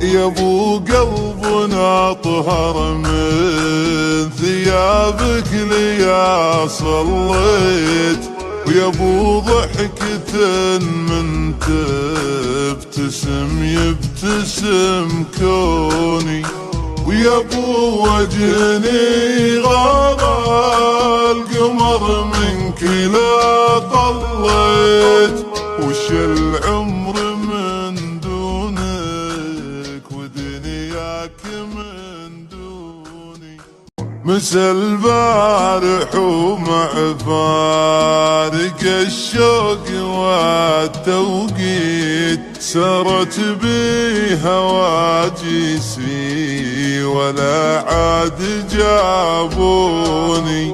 يا ابو قلبنا طهر من ثيابك ليا صليت، ويا ابو ضحكة من تبتسم يبتسم كوني، ويا ابو وجهني غار القمر منك لا طليت، وش العمر من دونك ودنياك من دوني. مسا البارح ومع فارق الشوق والتوقيت، سرت بي هواجسي ولا عاد جابوني.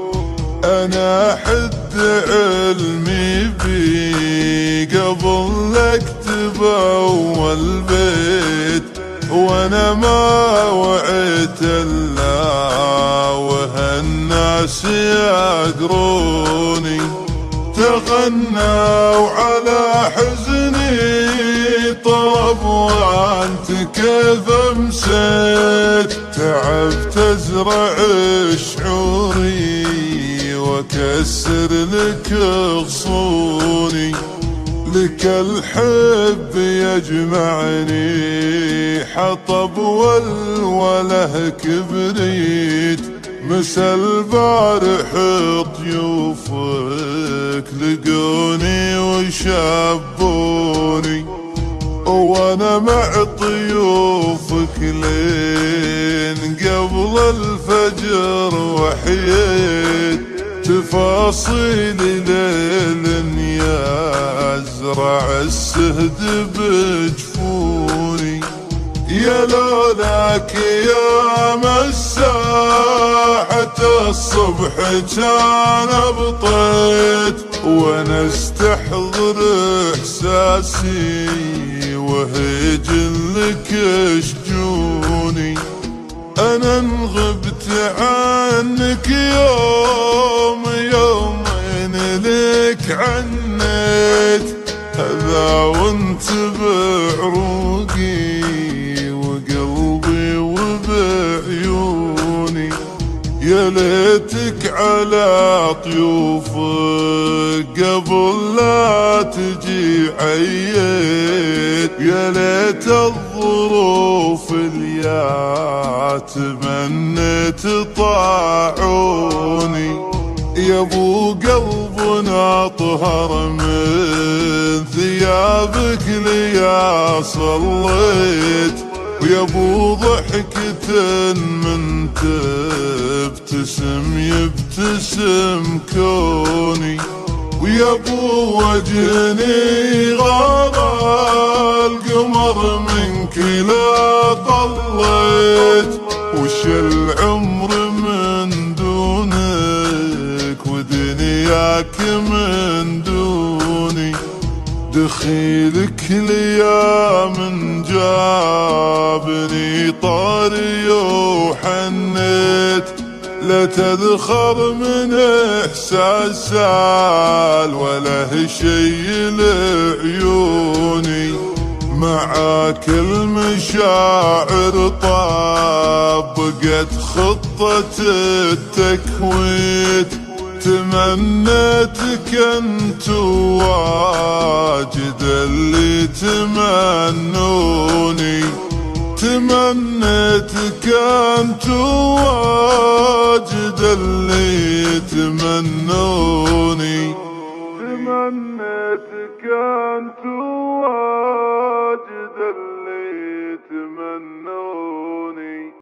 أنا حد علمي بي قبل اكتب أول بيت، وأنا ما وعيت إلا وهالناس يقروني. تغنوا على حزني طرب وانت كيف امسيت، تعبت ازرع شعوري واكسر لك غصوني. لك الحب يجمعني حطب والوله كبريت، مسا البارح ضيوفك لقوني وشابوني، وانا مع ضيوفك لين قبل الفجر وحييت. تفاصيل ليل يزرع السهد بجفوني، يا لولاك يا مساحة الصبح كان بطيت، وانا استحضر احساسي وهيج لك شجوني. انا انغبت عنك يومين لك عنيت، هذا وانت بعروقي وقلبي وبعيوني. يا ليتك على طيوفك قبل لا تجي عييت، يا ليت الظروف اليا تمنيت طاعوني. يا ابو قلبنا طهر من ثيابك ليا صليت، ويا ابو ضحكة من تبتسم يبتسم كوني، ويا ابو وجهني غار القمر منك لا طليت، وش العمر من دونك ودنياك من دوني. دخيلك ليا من جابني طاري وحنيت، لا تذخر من احساس سال ولا شي لعيوني. معاك المشاعر طابقت خطة التكويت، تمنيتك انت واجد اللي تمنوني. تمنيتك انت واجد اللي